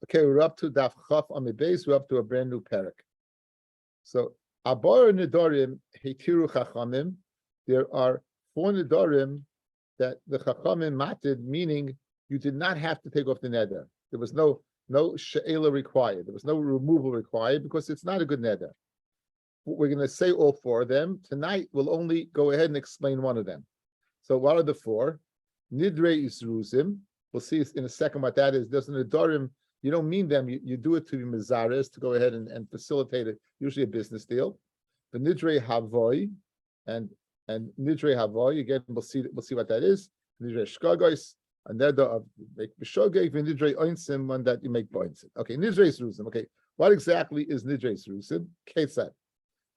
Okay, we're up to Daf Chaf on the base. We're up to a brand new parak. So, Abar Nedarim Hetiru Chachamim. There are 4 Nedarim that the Chachamim mated, meaning you did not have to take off the neder. There was no she'ela required. There was no removal required because it's not a good neder. We're going to say all 4 of them. Tonight, we'll only go ahead and explain one of them. So, what are the 4? Nidre Isruzim. We'll see in a second what that is. There's an Nedarim. You don't mean them. You do it to be Mizares, to go ahead and facilitate it, usually a business deal. The Nidre Havoy and Nidre Havoy, again, we'll see what that is. Nidre Shkagos, a neder of make Bishogeg, Nidre Oinsim, one that you make Boinsim. Okay, Nidre Isruzim. Okay, what exactly is Nidre Isruzim? Ketzad.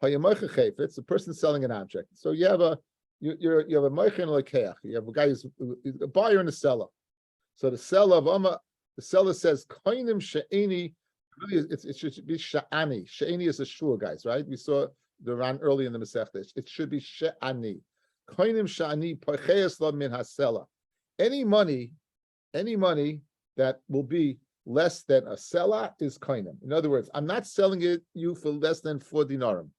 Hayamoicha Chayfetz, a person selling an object. So you have a moicha and a lekeach. You have a guy who's a buyer and a seller. So the seller of the seller says, "Koinim she'eni." Really, it should be she'ani. She'eni is a shur, guys, right? We saw the Ran early in the Masechta. It should be she'ani. Koinim she'ani pocheis lo min hasela. Any money that will be less than a seller is koinim. In other words, I'm not selling it you for less than 4 dinarim.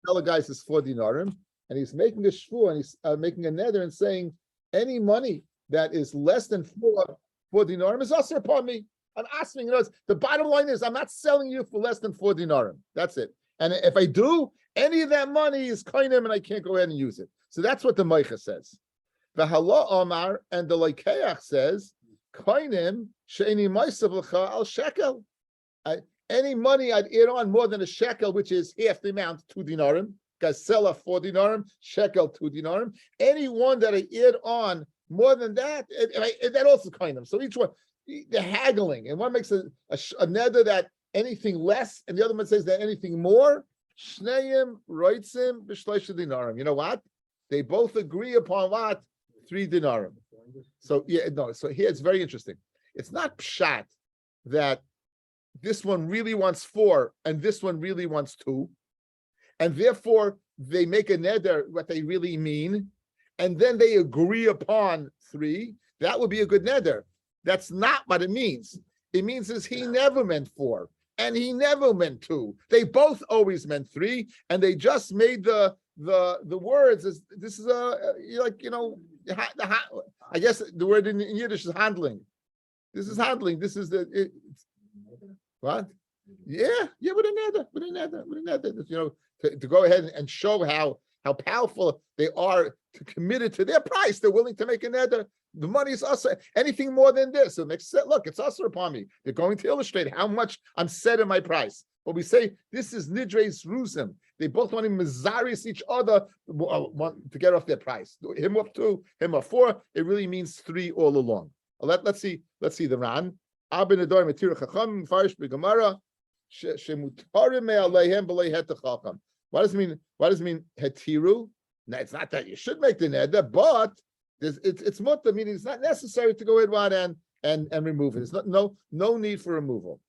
The seller guy says 4 dinarim, and he's making a shvur, and he's making a neder and saying any money that is less than 4 dinarim is also upon me. I'm asking, the bottom line is I'm not selling you for less than 4 dinarim. That's it. And if I do, any of that money is koinim and I can't go ahead and use it. So that's what the Meicha says. The Hala Omar and the Leikeach says, koinim she'eni meisav l'cha al shekel. Any money I'd add on more than a shekel, which is half the amount, 2 dinarim. Gazella 4 dinarim, shekel 2 dinarim. Any one that I add on more than that, that also koinim. So each one, the haggling, and one makes a neder that anything less, and the other one says that anything more. Shneim roitzim b'shloisha dinarim. You know what? They both agree upon what? 3 dinarim. So so here it's very interesting. It's not pshat that this one really wants 4 and this one really wants 2, and therefore they make a neder what they really mean, and then they agree upon 3. That would be a good neder. That's not what it means. It means is he never meant 4 and he never meant 2. They both always meant 3, and they just made the words as this is I guess the word in Yiddish is handling. This is handling. This is what? Yeah, with a neder. To go ahead and show how powerful they are, to committed to their price. They're willing to make a neder. The money is also anything more than this. It makes sense. Look, it's also upon me. They're going to illustrate how much I'm set in my price. But we say this is nidres ruzim. They both want to mizaris each other to get off their price. Him up 2, him up 4. It really means 3 all along. Let's see the Ran. Abin Nedarim Hetiru Chachamim Farish B'Gemara Shemutarim Me'aleihem B'Lei Het Chacham. What does it mean? What does it mean? Hetiru? Now, it's not that you should make the neder, but it's mutter, meaning it's not necessary to go ahead and remove it. It's not no need for removal.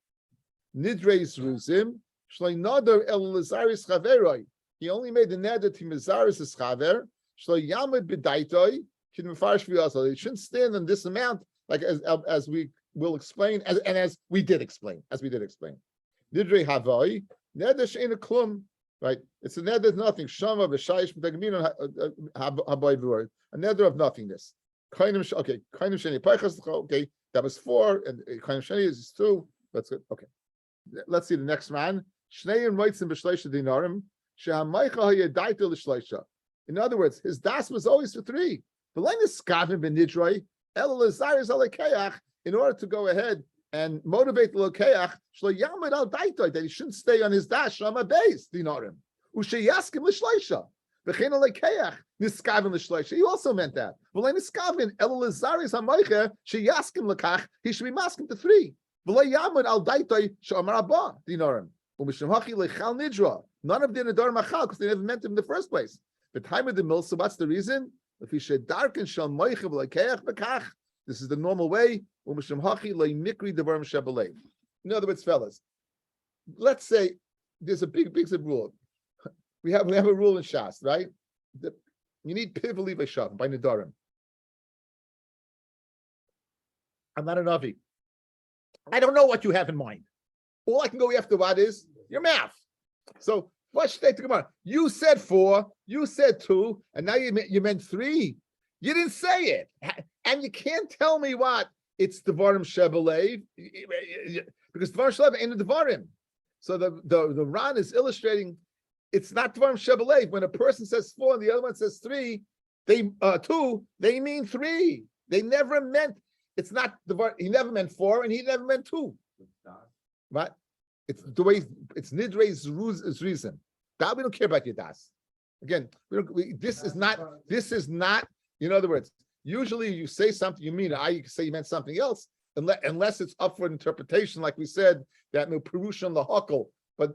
Nidreis ruzim shloi nadar el lizaris chaveroi. He only made the neder to mizaris his chaver. Shloi yamid b'daitoi kin mefarish v'yasal. It shouldn't stand on this amount, like as we will explain, as we did explain. Nidrei havoi neder she'ena klum. Right, it's a neder of nothing. Shama v'shayish b'tagmin haboy v'or. A neder of nothingness. Kainim sheni paychas. Okay, that was 4, and kainim sheni is 2. That's good. Okay, let's see the next man. Shnei and writes in b'shleisha dinarim. She'hamaycha hayadaita l'shleisha. In other words, his das was always for 3. The line is skavim b'nidroi el l'zayis alekeach, in order to go ahead and motivate the lokeach shlo yamid al daitoi, that he shouldn't stay on his dash on a base dinarim. Usheyaskim l'shleisha v'chein alekeach niskavin l'shleisha. He also meant that. V'lei niskavin el l'zaris hamaycher sheyaskim lekach. He should be masking to 3. V'lei yamid al daitoi she'amar abba dinarim. U'mishum hachi lechal nidra. None of the nedarim machal because they never meant him in the first place. The time of the mill. So what's the reason? If he should darken shal moicher v'lekeach bekach. This is the normal way. In other words, fellas, let's say there's a big rule. We have a rule in Shas, right? You need pivali v'shav by Nedarim. I'm not an Avi. I don't know what you have in mind. All I can go after what is your math. So what should I take Gemara? You said 4, you said 2, and now you meant 3. You didn't say it, and you can't tell me what it's Devarim Shebelev, because Devarim Shebelev ain't a Devarim. So the Ran is illustrating it's not Devarim Shebelev. When a person says 4 and the other one says 3, they 2, they mean 3. They never meant. It's not Devarim. He never meant 4, and he never meant 2. Right? It's the way it's Nidre's reason. That we don't care about your das. Again, this is not. In other words, usually you say something you mean. You say you meant something else, unless it's up for interpretation, like we said that no perushon lahakol. But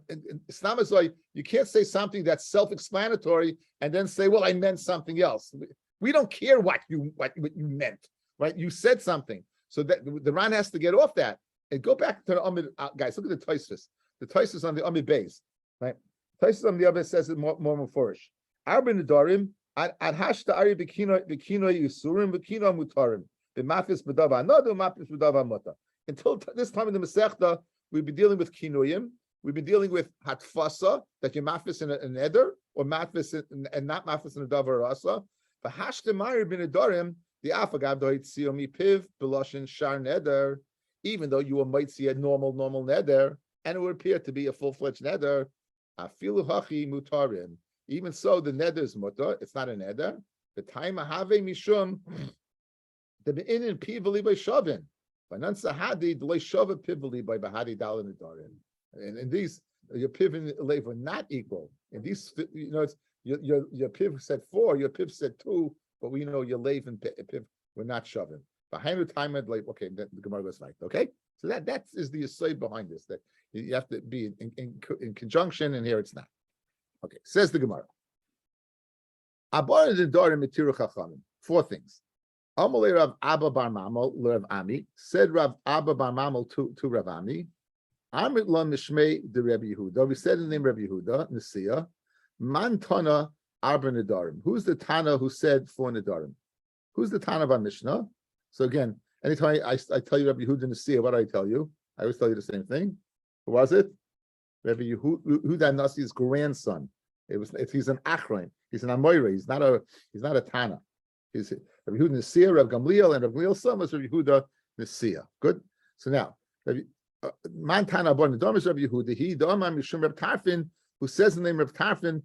it's not as like you can't say something that's self-explanatory and then say, "Well, I meant something else." We don't care what you meant, right? You said something, so that the Ran has to get off that. And go back to the Amid guys. Look at the Tosfos. The Tosfos on the Amid base, right? Tosfos on the other says it more flourish. Arba Nedarim ad hashta ari b'kino yisurim b'kino mutarim b'mafis b'dava anadu mafis b'dava muta. Until this time in the Masechta, we've been dealing with kinuyim. We've been dealing with hatfasa, that you mafis in an eder or mafis and not mafis in a davar rasa. But hashta mari b'nedarim the afagav doit siomi piv b'loshin shar neder. Even though you might see a normal neder, and it would appear to be a full-fledged neder, afilu hachi mutarin. Even so, the neder is mutar. It's not a neder. The time have mishum the beinin pivali by shavin. By non sahadi the lay shava pivali by bahadi dalin nedarim. And these your piv and lev are not equal. And these, it's your piv said 4, your piv said 2, but we know your lev and piv were not shavin. Behind the time, like okay, the Gemara goes like okay. So that is the aside behind this, that you have to be in conjunction, and here it's not. Okay, says the Gemara. Abar Nedarim mitiru chachamim. 4 things. Amalei Rav Abba bar Mamel Rav Ami, said Rav Abba bar Mamel to Rav Ami. Amit la mishmei de Rabbi Yehuda. We said the name Rabbi Yehuda Nesiya. Man Tana Arba Nedarim. Who's the Tana who said 4 Nedarim? Who's the Tana of our Mishnah? So again, anytime I tell you Rabbi Yehuda Nesiya, what do I tell you? I always tell you the same thing. Who was it? Rabbi Yehuda Nasi's grandson. He's an Achron. He's an Amoyre. He's not a Tana. He's Rabbi Yehuda Nesiya, Rabbi Gamliel, and Rabbi Gamliel's son was Rabbi Yehuda Nesiya. Good. So now, Man Tana Bar Nedarim is Rabbi Yehuda. He Da'amar Mishum Reb Tarfin, who says the name Reb Tarfin.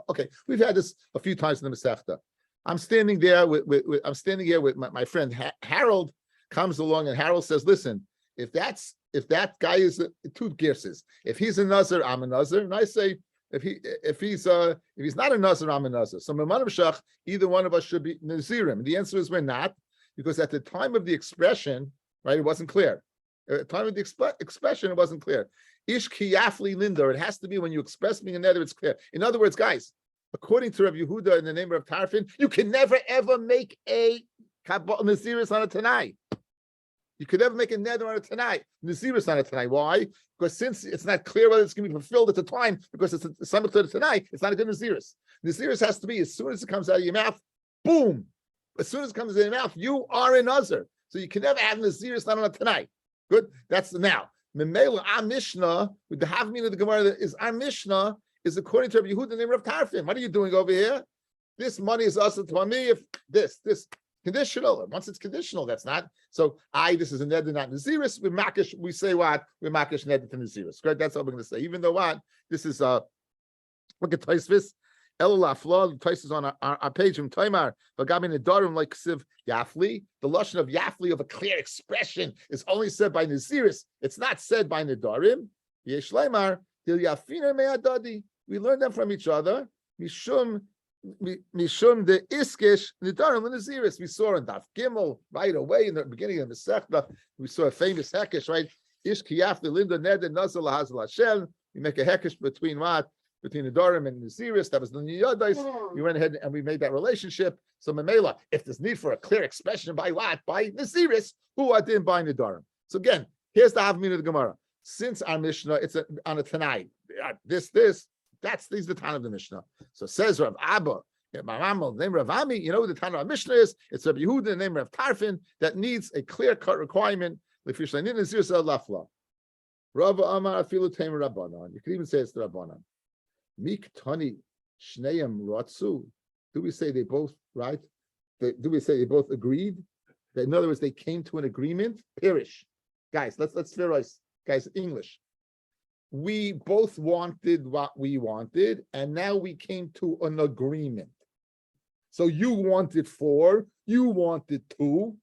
Okay, we've had this a few times in the Masechta. I'm standing there with my friend Harold comes along, and Harold says, "Listen, if that guy is 2 gerses, if he's a nazir, I'm a nazir." And I say, if he's not a nazir, I'm a nazir. So either one of us should be nazirim. And the answer is we're not, because at the time of the expression, right, it wasn't clear. At the time of the expression, it wasn't clear. Ish kiyafli linder. It has to be when you express me in nether, it's clear. In other words, guys, according to Rabbi Yehuda in the name of Tarfin, you can never ever make a Naziris on a Tanai. You could never make a nether on a Tanai, Naziris on a Tanai. Why? Because since it's not clear whether it's going to be fulfilled at the time, because it's similar to the Tanai, it's not a good Naziris. Naziris has to be as soon as it comes out of your mouth, boom. As soon as it comes out of your mouth, you are a Nazir. So you can never have Naziris not on a Tanai. Good? That's the now. Memela, our Mishnah, with the half meaning of the Gemara, is our Mishnah is according to Rabbi Yehuda, the name of Tarfin. What are you doing over here? This money is us to me. If this conditional, once it's conditional, that's not. So this is a neder, not naziris. We say what? We makish neder to naziris. Correct? That's what we're going to say. Even though what? This is look at Tosfos. Elul Afla, the Tosfos on our page from Taimar. V'gami Nedarim like Siv Yafli. The lashon of Yafli of a clear expression is only said by naziris. It's not said by Nedarim. Yesh Leimar. We learn them from each other. Mishum the iskish nedarim l'naziris. We saw in Daf Gimel right away in the beginning of the Masechta. We saw a famous hekesh, right? Ish kiyaf the linda neder nazal lahazal Hashem. We make a hekesh between what? Between nedarim and naziris. That was the niyadais. We went ahead and we made that relationship. So memela, if there's need for a clear expression by what? By naziris, who are then by nedarim. So again, here's the half minute of the Gemara. Since our Mishnah, it's on a Tanai. These are the time of the Mishnah. So says Rav Abba, My mama, the name of Ami, you know who the Tana of Mishnah is? It's Rabbi Yehuda, the name of Tarfin, that needs a clear-cut requirement. You can even say it's the Rabbanan. Mik Tani Shneim Ratsu. Do we say they both, right? Do we say they both agreed? That in other words, they came to an agreement? Pirish. Guys, let's theorize. Guys, English. We both wanted what we wanted, and now we came to an agreement. So you wanted 4, you wanted 2,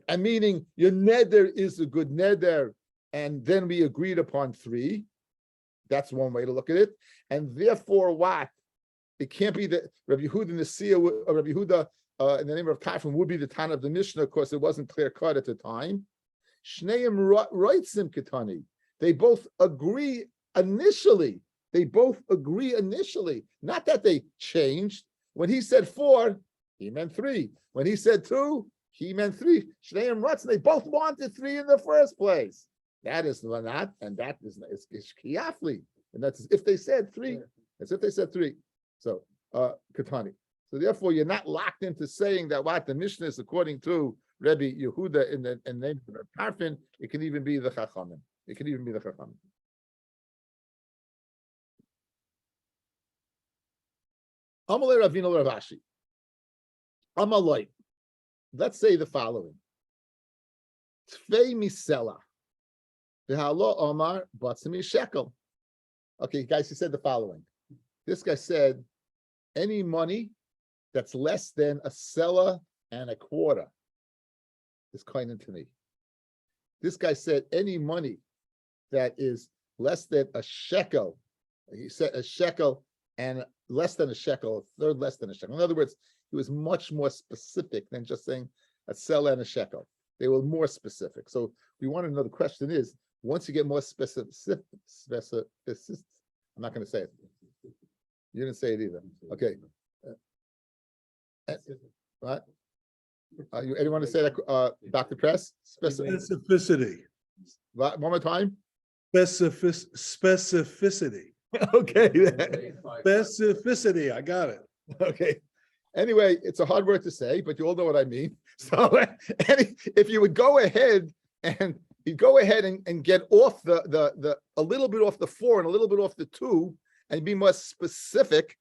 and meaning your neder is a good neder, and then we agreed upon 3. That's one way to look at it. And therefore, what? It can't be that Rabbi Yehuda Rabbi Yehuda in the name of Tarfon would be the Tana of the Mishnah, because it wasn't clear cut at the time. Shneim Roitzim Ketani. They both agree initially. Not that they changed. When he said 4, he meant 3. When he said 2, he meant 3. Shneim Roitzim. They both wanted 3 in the first place. That is not, and that is kiyafli, and that's if they said 3. As if they said 3. So Katani. So therefore, you're not locked into saying that what the Mishnah is according to Rabbi Yehuda in the name of Tarfin. It can even be the Chachamim. Amalei Ravina Ravashi. Amalei. Let's say the following. Tfei misela. V'halo Omar batzimi shekel. Okay, guys, he said the following. This guy said, any money that's less than a selah and a quarter is koinen to me. This guy said, any money that is less than a shekel, he said a shekel and less than a shekel, a third less than a shekel. In other words, he was much more specific than just saying a selah and a shekel. They were more specific. So we want to know, the question is, once you get more specific, I'm not going to say it. You didn't say it either. Okay. Right? Anyone want to say that, Dr. Press? Specificity. One more time. Specificity. Okay. Specificity. I got it. Okay. Anyway, it's a hard word to say, but you all know what I mean. So, if you would go ahead and get off the a little bit off the 4 and a little bit off the 2, and be more specific.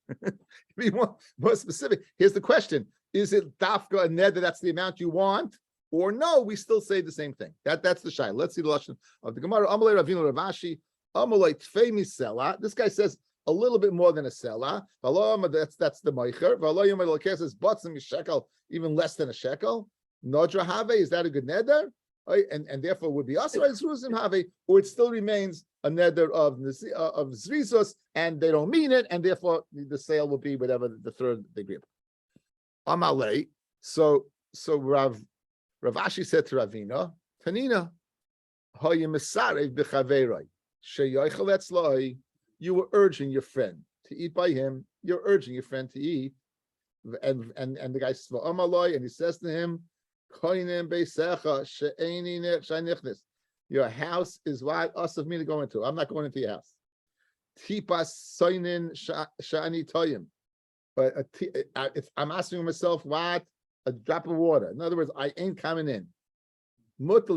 Be more specific. Here's the question: is it dafka and neder? That's the amount you want, or no? We still say the same thing. That's the shay. Let's see the lashon of the Gemara. Amalei Ravina Ravashi. Amalei tfei misela. This guy says a little bit more than a selah. That's the meicher. V'alo says batzim shekel, even less than a shekel. Nodra have, is that a good neder? And therefore would be also as Ruzim have, or it still remains a neder of Zrizus, and they don't mean it, and therefore the sale will be whatever the third degree. Amalei. So Rav Ashi said to Ravina, Tanina, you were urging your friend to eat by him. You're urging your friend to eat, and the guy says, Amalei, and he says to him, your house is what us of me to go into. I'm not going into your house. But I'm asking myself, what? A drop of water. In other words, I ain't coming in. He's mutter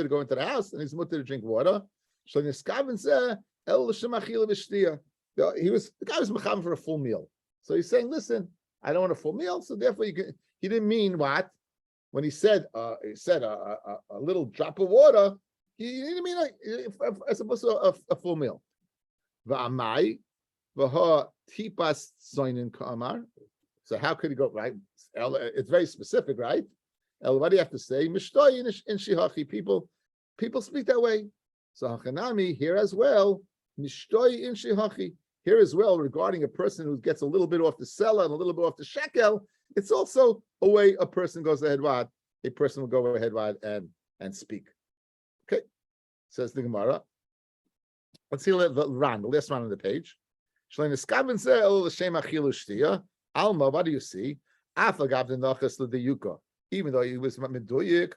to go into the house, and he's mutter to drink water. The guy was mecham for a full meal. So he's saying, listen, I don't want a full meal, so therefore he didn't mean what? When he said a little drop of water, he didn't mean as opposed to a full meal. V'amai v'ha tipas soinin ka'amar. So how could he go, right? It's very specific, right? What do you have to say? Mishtoi in shihachi. People speak that way. So hachanami here as well. Mishtoi in shihachi. Here as well, regarding a person who gets a little bit off the selah and a little bit off the shekel, it's also a way a person goes ahead what? A person will go ahead what and speak. Okay, says the Gemara. Let's see the last round on the page. Alma, what do you see? Even though he was meduyik,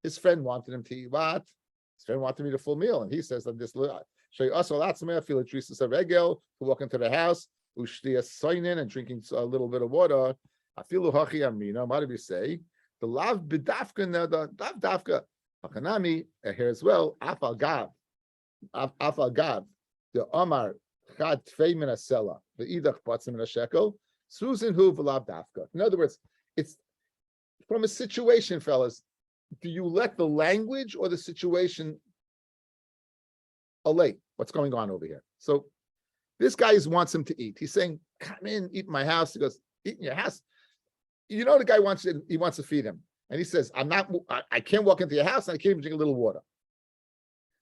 his friend wanted him to eat what? His friend wanted to eat a full meal, and he says that this show you also lots of feel a tristus a regel to walk into the house, ushtia soinin and drinking a little bit of water. I feel hachi amina. What did we say? The lav bidafka the dafka hakanami here as well. Afal gav, the Omar chad tfei min asela the idach batzim min shekel susan hu v'lav dafka. In other words, it's from a situation, fellas. Do you let the language or the situation allay what's going on over here? So this guy wants him to eat. He's saying, "Come in, eat in my house." He goes, "Eat in your house." You know, the guy wants to feed him, and he says, I can't walk into your house, and I can't even drink a little water."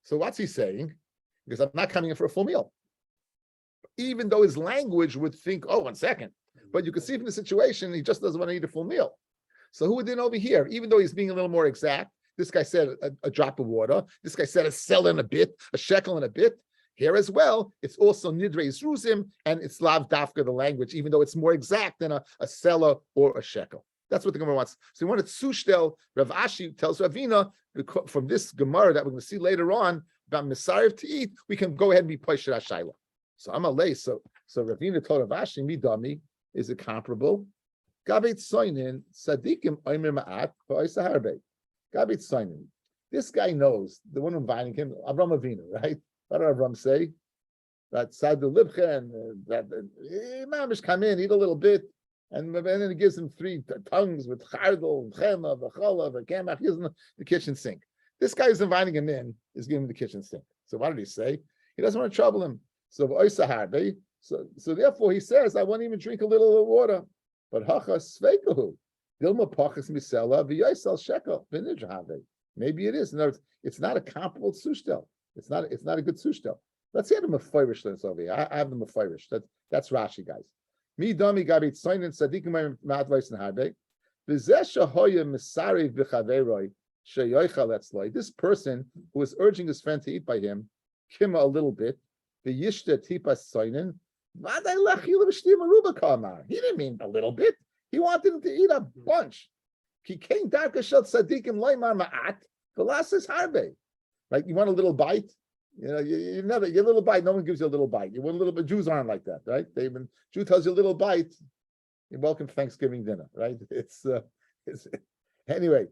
So what's he saying? Because I'm not coming in for a full meal. Even though his language would think, "Oh, 1 second," but you can see from the situation, he just doesn't want to eat a full meal. So who did over here? Even though he's being a little more exact, this guy said a drop of water. This guy said a sell in a bit, a shekel in a bit. Here as well, it's also nidrei zruzim, and it's lav dafka, the language, even though it's more exact than a seller or a shekel. That's what the Gemara wants. So we want to tzushtel. Rav Ashi tells Ravina, from this Gemara that we're going to see later on about Misariv to eat, we can go ahead and be Poishet HaShaila. So I'm a lay. So Ravina told Rav Ashi, midami, is it comparable? Gabet soinin sadikim oimer ma'at v'oisa harbe. Gabet soinin. This guy knows the one inviting him, Avram Avinu, right? What did Avram say? That Sadu Libchen, that Mamish come in, eat a little bit, and then he gives him 3 tongues with chardal, chema, v'chala, v'kemach. He gives him the kitchen sink. This guy is inviting him in, is giving him the kitchen sink. So what did he say? He doesn't want to trouble him. So v'oisa harbe. So therefore he says, I won't even drink a little water. But hacha sveikahu, dilma pachas misela v'yaisel shekel v'nidrave. Maybe it is. In other words, it's not a comparable sushtel. It's not a good sushtel. Let's see the mefirish lens over here. I have the mefirish. That's Rashi, guys. Mi dami gabit soinin tzadikim ma'advais and harbe. V'zeh shahoya misari v'chaveroi sheyoichal etzloi. This person who is urging his friend to eat by him, kima a little bit, v'yishta tipas soinin. He didn't mean a little bit. He wanted him to eat a bunch. Like, you want a little bite? You know, you never your little bite. No one gives you a little bite. You want a little bit. Jews aren't like that, right? When Jew tells you a little bite, you're welcome to Thanksgiving dinner, right? It's anyway.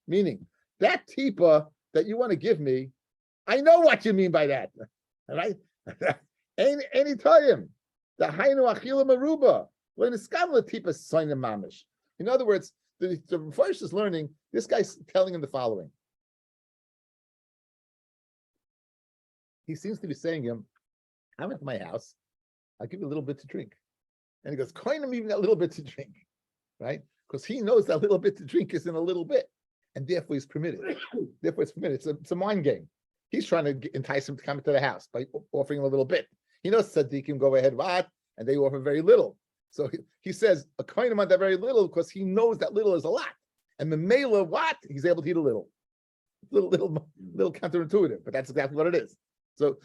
Meaning that tipa that you want to give me, I know what you mean by that, all right? Any time the hainu achila maruba when it's gamla tipa sign mamish. In other words, the first is learning. This guy's telling him the following. He seems to be saying him, "I'm at my house. I'll give you a little bit to drink," and he goes, "Coin him even that little bit to drink," right? Because he knows that little bit to drink is in a little bit. And therefore he's permitted. Therefore it's permitted. It's a mind game. He's trying to entice him to come into the house by offering him a little bit. He knows tzaddikim go ahead, what? And they offer very little. So he says, a coin him on that very little because he knows that little is a lot. And the mela, what? He's able to eat a little. Little counterintuitive, but that's exactly what it is. So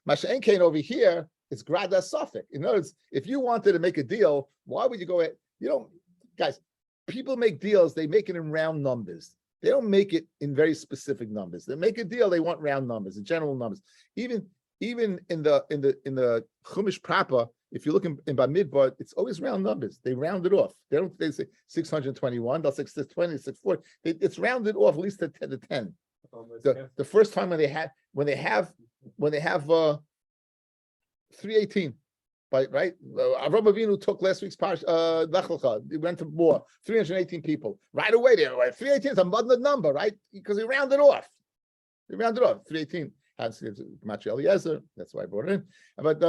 Masha'en Kain over here is grada sofik. In other words, if you wanted to make a deal, why would you go ahead? You know, guys, people make deals, they make it in round numbers. They don't make it in very specific numbers. They make a deal, they want round numbers, in general numbers. Even in the Chumash proper, if you look in Bamidbar, it's always round numbers. They round it off. They say 621, they'll say 620, 640. It's rounded off at least to 10 to 10. The first time when they have 318. Right? Avram Avinu took last week's Lech Lecha. He went to war, 318 people. Right away there, 318 is a muddy number, right? Because he rounded off. 318. Matri Eliezer, that's why I brought it in. But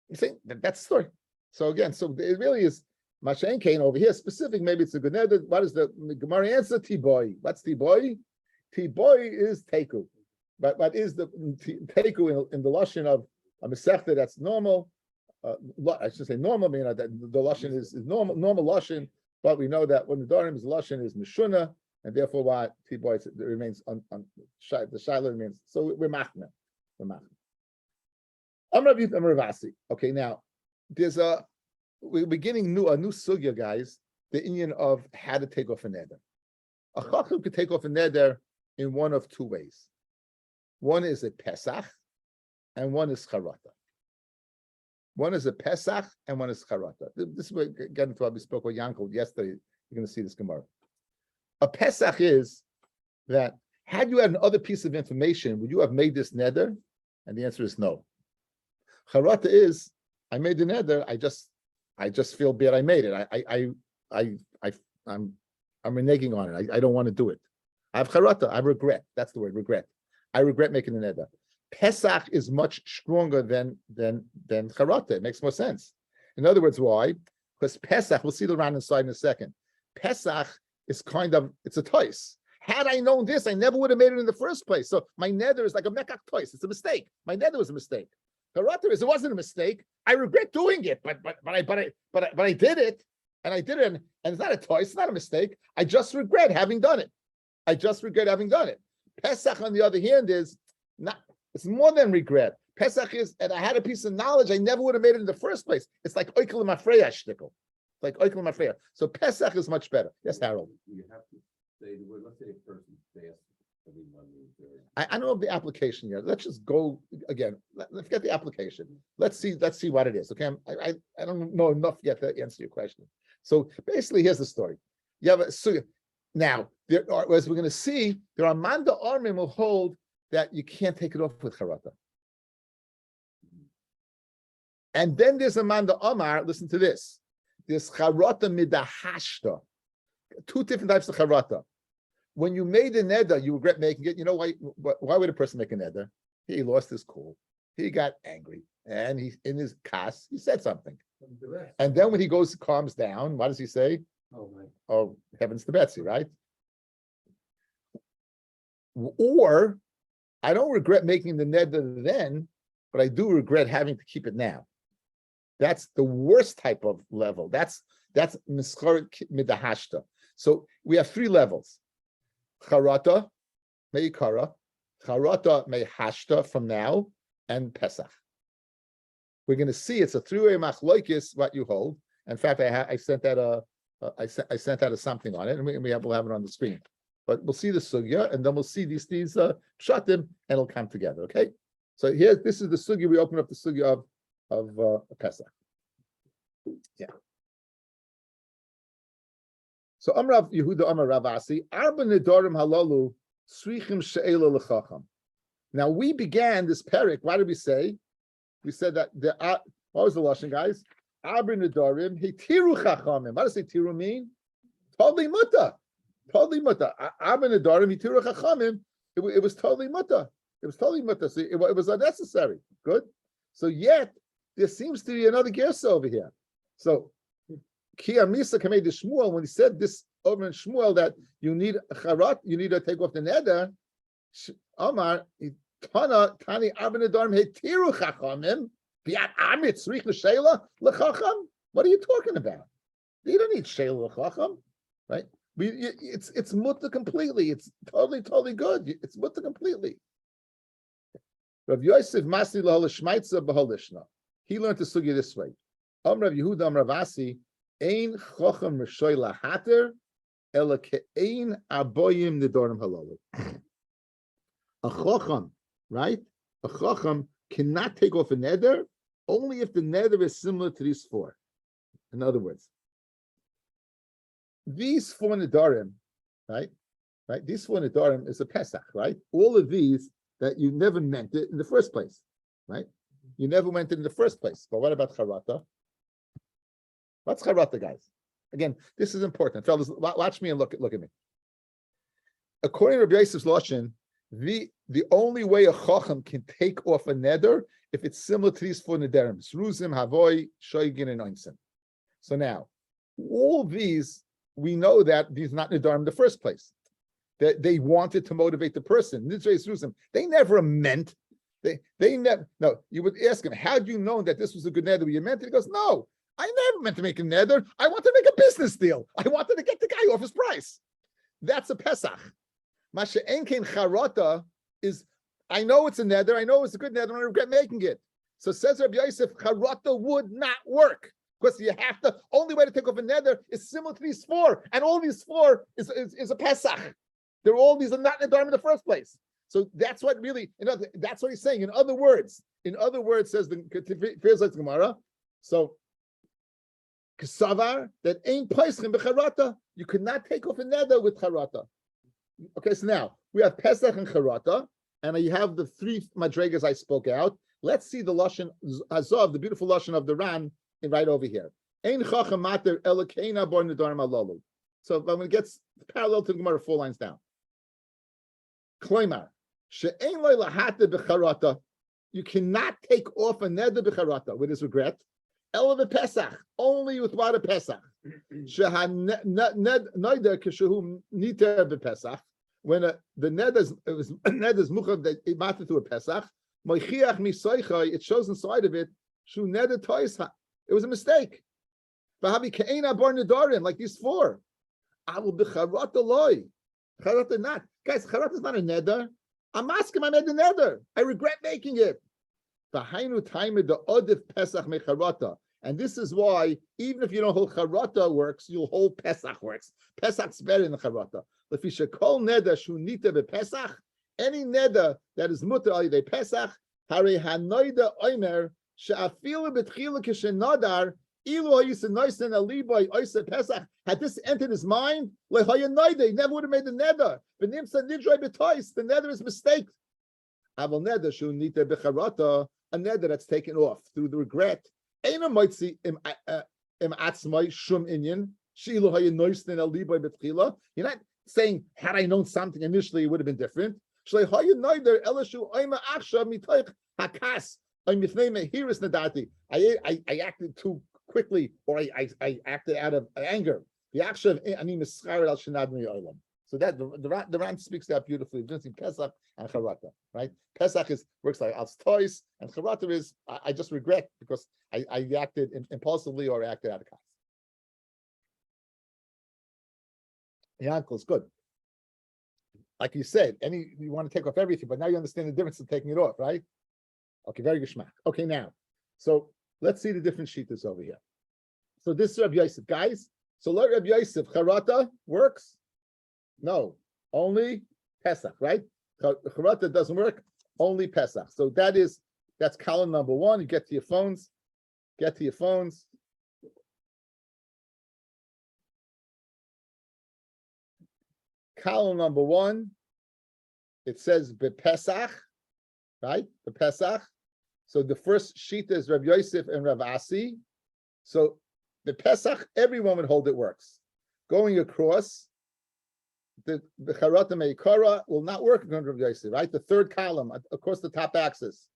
you think that's the story. So again, it really is Masha'en Kain over here, specific, maybe it's a good neder. What is the Gemara answer? Tiboy. What's Tiboy? Tiboy is Teku. But what is the Teku in the Lashon of a Masechta that's normal? I should say normal, meaning that the lashon is normal lashon, but we know that when the Nedarim's lashon is mishuna, and therefore why T-boy it remains on the shaila remains. So we're machna. Okay, now there's a we're beginning a new sugya, guys. The Indian of how to take off a neder. A chacham could take off a neder in one of two ways. One is a Pesach, and one is charata. One is a Pesach, and one is charata. This is what getting to what we spoke with Yankel yesterday. You're going to see this Gemara. A Pesach is that had you had another piece of information, would you have made this neder? And the answer is no. Charata is I made the neder. I just feel bad. I made it. I'm reneging on it. I don't want to do it. I have charata. I regret. That's the word, regret. I regret making the neder. Pesach is much stronger than charata. It makes more sense. In other words, why? Because Pesach, we'll see the round inside in a second. Pesach is it's a tois. Had I known this, I never would have made it in the first place. So my neder is like a mekach tois. It's a mistake. My neder was a mistake. Charata is it wasn't a mistake. I regret doing it, but I did it, and I did it, and it's not a tois. It's not a mistake. I just regret having done it. Pesach, on the other hand, is not. It's more than regret. Pesach is, and I had a piece of knowledge. I never would have made it in the first place. It's like oikel mafreya shtickle. Like oikel mafreya. So Pesach is much better. Yes, Harold. You have to say the word. Let's say a person fasts every Monday. I don't know the application yet. Let's just go again. Let's get the application. Let's see what it is. Okay, I don't know enough yet to answer your question. So basically, here's the story. You have now there are, as we're going to see, there are manda armim who hold that you can't take it off with charata. And then there's a manda amar. Listen to this. There's charata midahashta. Two different types of charata. When you made the neder, you regret making it. You know why? Why would a person make a neder? He lost his cool. He got angry, and he in his kas he said something. And then when he calms down, what does he say? Oh, heavens to Betsy, right? Or I don't regret making the neder then, but I do regret having to keep it now. That's the worst type of level. That's miskaret midahashta. So we have three levels. Charata, meikara, charata meihashta from now, and Pesach. We're going to see it's a three-way machloikis what you hold. In fact, I sent out I sent out something on it, and we'll have it on the screen. But we'll see the sugya, and then we'll see these pshatim, and it'll come together. Okay. So this is the sugya. We open up the sugya of Pesach. Yeah. So Amrav Yehuda Amar Ravasi Arba Nedarim Halalu Srichim She'ela L'Chacham. Now we began this parak. What did we say? We said that what was the lashon, guys? Arba Nedarim Hitiru Chachamim. What does Hitiru mean? Totally mutta. Totally mutta. Arba Nedarim Hitiru Chachamim. It was totally mutta. It was totally mutta. So it was unnecessary. Good. So yet there seems to be another gersa over here. So Ki Amisa Kamei de Shmuel, when he said this over in Shmuel that you need a charat, you need to take off the neder. Amar Tani Arba Nedarim Hitiru Chachamim Biat Amit Tzrich L'Sheila L'Chacham. What are you talking about? You don't need Sheila L'Chacham, right? It's mutta completely. It's totally good. It's mutta completely. Rav Yosef Masni L'Hol Shmaitza B'Holishna. He learned the sugya this way. Rav Yehuda Rav Asi Ein Chacham Rishoy Lahater Ela Ke'ein Aboyim Nedarim Halalu. A Chacham, right? A Chacham cannot take off a neder only if the neder is similar to these four. In other words, these four nedarim, right? These four nedarim is a Pesach, right? All of these that you never meant it in the first place, right? You never went it in the first place. But what about charata? What's charata, guys? Again, this is important. Fellas, watch me and look at me. According to Rabbi Yosef's lashon, the only way a chacham can take off a neder if it's similar to these four nederim: Sruzim, Havoy, Shoigin, and Oinsim. So now, all these, we know that these are not nedarim in the first place. That they wanted to motivate the person. They never meant. They never. No, you would ask him, how do you know that this was a good neder? You meant it? He goes, no, I never meant to make a neder. I wanted to make a business deal. I wanted to get the guy off his price. That's a Pesach. Masha Enkein Charata is, I know it's a neder, I know it's a good neder, and I regret making it. So says Rabbi Yosef, Charata would not work. Because you have to, only way to take off a neder is similar to these four. And all these four is a Pesach. These are not Nedarim in the first place. So that's what really, that's what he's saying. In other words, says the Gemara. So Kasavar, that ain't Peschim b'charata. You could not take off a neder with charata. Okay, so now we have Pesach and charata, and you have the three madregas I spoke out. Let's see the lashon Azov, the beautiful lashon of the Ran, right over here. Ein chacham mater elokena bar nedarim alalu. So when it gets parallel to the Gemara, 4 lines down. Kloimar she'ein loy lahate b'charata. You cannot take off a neder b'charata with his regret. El Pesach, only with what a Pesach. Sheha neder kishehu niter b'Pesach. When the neder is muchav that it mattered to a Pesach, moichiach misoichai, it shows inside of it shu neder toisha. It was a mistake. V'havi ke'ena bar nedarim, like these 4. I will be charata loy. Charata not. Guys, charata is not a neder. I'm asking, I made the neder. I regret making it. V'hainu taimid the odif Pesach mecharata. And this is why, even if you don't hold charata works, you'll hold Pesach works. Pesach's better than charata. If you should call neder shunita bePesach, any neder that is mutter al yidei Pesach, hare hanoida oimer she'afilu betchila kishenadar ilu hayis noisen aliboy oisa Pesach. Had this entered his mind, lehayanoida, he never would have made the neder. V'nimsa nidroi betois, the neder is mistake. Aval neder shunita becharata, a neder that's taken off through the regret. You're not saying, had I known something initially, it would have been different. I acted too quickly, or I acted out of anger. So that the Ran speaks that beautifully. Pesach and charata, right? Pesach works like als tois, and charata is I just regret because I acted impulsively or acted out of cause. Yeah, uncle, it's good. Like you said, you want to take off everything, but now you understand the difference of taking it off, right? Okay, very good shmak. Okay, now, so let's see the different shitas over here. So this is Rabbi Yosef, guys. So let Rabbi Yosef, charata works. No, only Pesach, right? Charata doesn't work, only Pesach. So that's column number 1. You get to your phones. Column number 1, it says bePesach, right? bePesach. So the first shita is Rabbi Yosef and Rav Asi. So the Pesach, everyone would hold it works. Going across, the charata meikara will not work according to Rabbi Yosef, right? The third column across the top axis.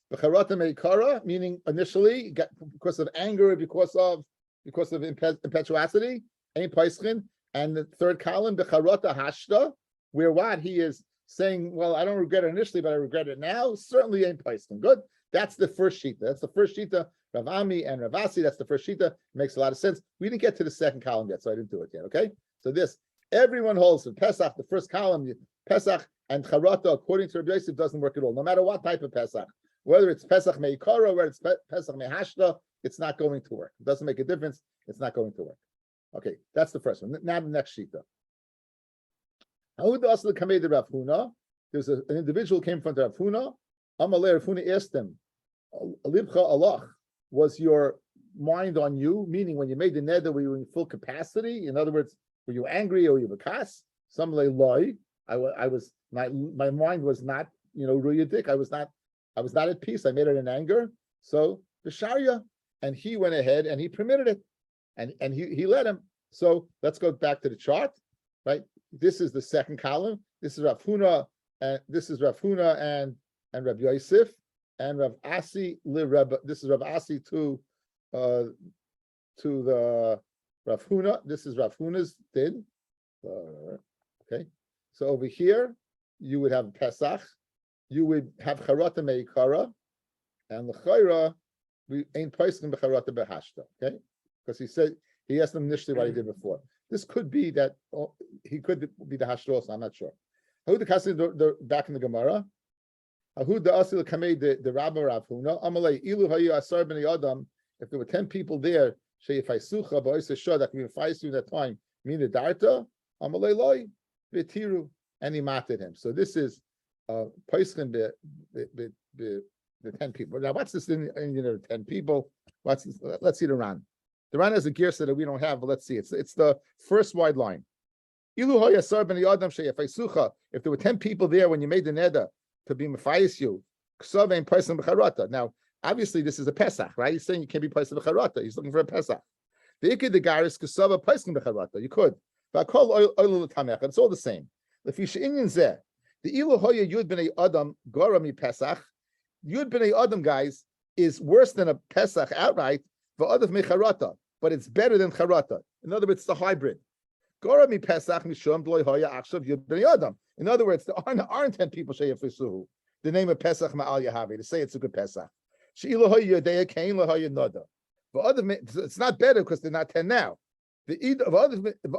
The charata meikara, meaning initially because of anger, because of impetuosity, ain't paischin. And the third column, the charata hashta, where what he is saying, well, I don't regret it initially, but I regret it now. Certainly ain't paischin. Good. That's the first shita. That's the first shita. Rav Ami and Rav Asi. That's the first shita. Makes a lot of sense. We didn't get to the second column yet, so I didn't do it yet. Okay. So this. Everyone holds for Pesach, the first column, Pesach and charata, according to Rabbi Yosef, doesn't work at all. No matter what type of Pesach, whether it's Pesach meikara, whether it's Pesach mehashta, it's not going to work. It doesn't make a difference. It's not going to work. Okay, that's the first one. Now the next shita. There's an individual who came from Rav Huna. Amalei Rav Huna asked him, "Alibcha Allah, was your mind on you? Meaning, when you made the neder, were you in full capacity? In other words, were you angry or were you bekas? Some lay loy. I was my mind was not, ruyadik. I was not at peace. I made it in anger. So the sharia, and he went ahead and he permitted it, and he let him. So let's go back to the chart, right? This is the second column. This is Rav Huna, and this is Rav Huna and Rav Yosef and Rav Asi Rebbe. This is Rav Asi to the Rav Huna. This is Rav Huna's din. Okay, so over here you would have Pesach. You would have charata meikara, and the chayra we ain't posting b'charata behashta. Okay, because he asked them initially what he did before. This could be that he could be the hashta also. I'm not sure. Who the kasi back in the Gemara? Who the asil kamei the Rabbi Rav Huna? Amalei ilu hayu asar b'nei adam. If there were 10 people there, sheyifaisucha ba'isa shah that can be you in that time. Mina darta amalei loy v'tiru, and he matted him. So this is Paiskin the 10 people. Now, what's this in 10 people? What's this? Let's see the Ran. The Ran has a gear set that we don't have, but let's see. It's the first wide line. If there were 10 people there when you made the neder to be mefayis you, now, obviously, this is a Pesach, right? He's saying you can't be Pesach b'charata. He's looking for a Pesach. You could. It's all the same. The ilu hoya yud b'nei adam gorami Pesach. Yud b'nei adam, guys, is worse than a Pesach outright. V'adav mecharata, but it's better than charata. In other words, it's the hybrid. Gorami Pesach mishum d'loy hoya achshav yud b'nei adam. In other words, there aren't 10 people sheyafisuhu. The name of Pesach ma'al yahavi to say it's a good Pesach. She'ilu hoya yodeya kain lahoya noda. It's not better because they're not 10 now. The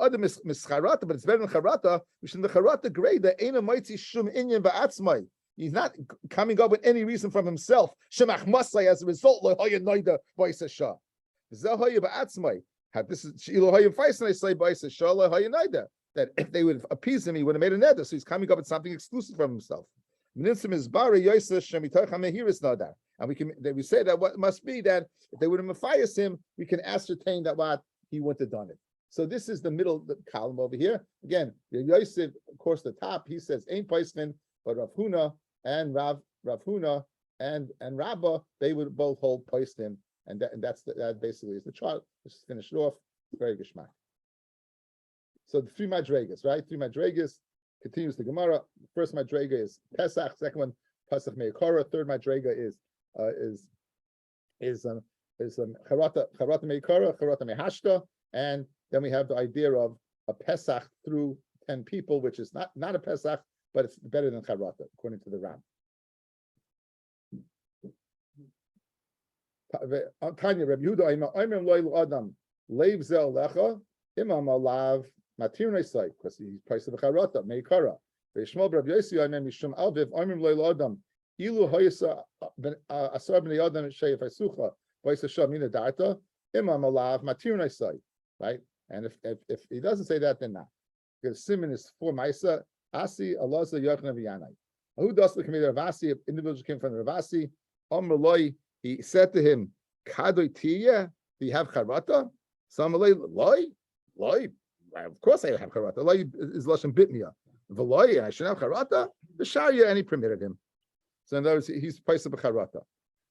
other mischarata, but it's better than charata. Which in the charata grade, the ena mighty shum inyan ba'atzmai. He's not coming up with any reason from himself. Shemach masai as a result. Lohoya noida ba'isa shah. Zahoya ba'atzmai. This is she'ilu hoya faisan. I say ba'isa shah lohoya noida. That if they would appease him, he would have made a neder. So he's coming up with something exclusive from himself. And we say that what must be that if they would have mafayas him, we can ascertain that what he wouldn't have done it. So this is the middle column over here. Again, Yosef, of course, the top, he says ain't Paiskin, but Rav Huna and Rav Huna and Rabba, they would both hold Paiskin, and that basically is the chart. Let's just finish it off. Very geschmack. So the 3 madregas, right? 3 madregas. Continues the Gemara. First madrega is Pesach. Second one, Pesach Meikara. Third madrega is Charata Meikara, Charata Mehashta, and then we have the idea of a Pesach through 10 people, which is not a Pesach, but it's better than Charata, according to the Ram. Tanya Rabbi Yehuda, Oimim Loyal Adam, Leiv Zel Lecha, Imam Alav. Because he's price of a charata, meikara. Ve'ishmal Rabbi Yossi Omer mishum alviv Omer loyal adam ilu hoyasa asar b'nei adam sheif asucha v'yisa sham mina darta imam alav matir naisai. Right, and if he doesn't say that, then not. Because Simon is for Maisa Asi Alaza Yochanan v'Yanai. Who does the committee of Asi? If individual came from the Ravasi, Omer loy. He said to him, Kadoy tiya. Do you have charata? Some loy. Of course I have charata. Allah is lashon bitmiya. V'loy, I should have charata. The sharia, and he permitted him. So in other words, he's place of a charata.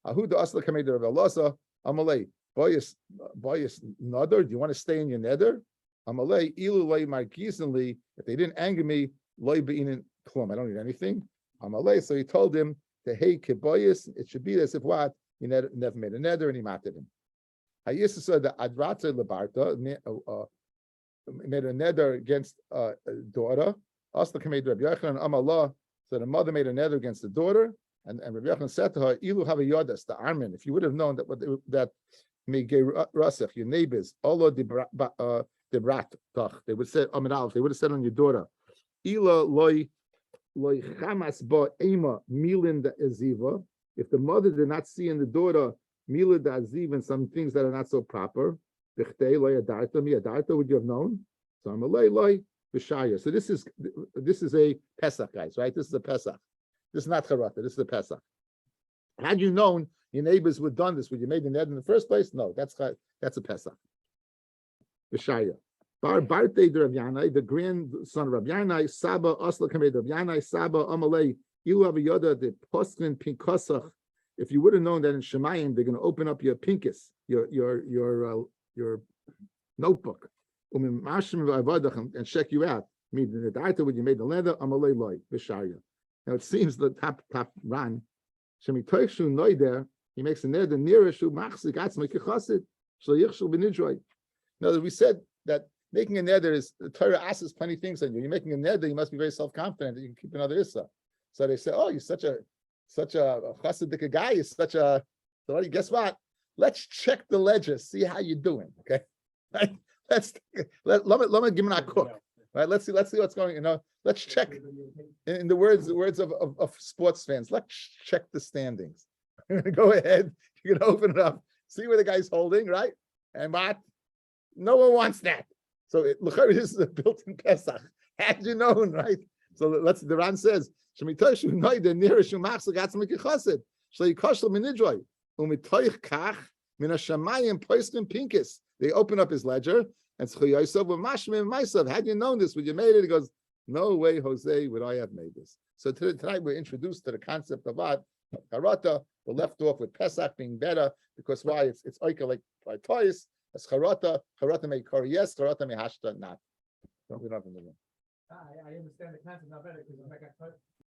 Ahu da asla kamei der velasa. Amalei boyas nadar. Do you want to stay in your neder? Amalei ilu loy margizenli. If they didn't anger me, loy beinin klum. I don't need anything. Amalei. So he told him to hey kiboyas. It should be as if what he never made a neder, and he matted him. Hayisa said that adrata lebarta. Made a neder against a daughter. Also made Rabbi Yochanan Amallah. So the mother made a neder against the daughter, and Rabbi Yochanan said to her, "Ilu have a yodas, the armin. If you would have known that megay rasach, your neighbors, Allah debrat tach. They would say Amin. They would have said on your daughter, Ila loy chamas ba ema milin da eziva. If the mother did not see in the daughter milin da aziv and some things that are not so proper." Would you have known? So I'm a loy b'shaya. So this is a Pesach, guys, right? This is a Pesach. This is not charata. This is a Pesach. Had you known your neighbors would have done this, would you made the neder in the first place? No, that's a Pesach. B'shaya. Bar Barte de Rav Yanai, the grandson of Rav Yanai, Saba Asla Kamed Rav Yanai, Saba Amalei, Ilu Avayoda de Postlin Pinkosach. If you would have known that in Shemayim they're going to open up your pinkus, your notebook, and check you out. When you made the leather, Amalei loy b'shaya. Now it seems the top ran. Shemitoyshu noy there. He makes a neder nearer shu machzik atzmei kechasid shloyichshul b'nidroy. Now we said that making a neder is the Torah asks plenty of things on you. You're making a neder, you must be very self-confident that you can keep another issa. So they say, "Oh, you're such a chassidic guy. You're such a." So guess what? Let's check the ledger, see how you're doing. Okay, right? Let me give me a cook. Right? Let's see what's going. Let's check. In the words of sports fans, let's check the standings. Go ahead. You can open it up, see where the guy's holding. Right? And what? No one wants that. So this is a built-in Pesach. Had you known, right? So the Ran says, Shemitoshu noide nirishu machzak atzmik yichosid. Shleikoshel minidroi. Umitoich kach min hashamayim poiskim pinkis. They open up his ledger and Tzchuyosov v'mashmim ma'asav. Had you known this, would you made it? He goes, no way, Jose, would I have made this. So tonight we're introduced to the concept of what? Charata. We're left off with Pesach being better because why? It's oika like by toys. As charata may kor yes, charata may hashta not. Don't we not in the room. I understand the concept now better because I'm like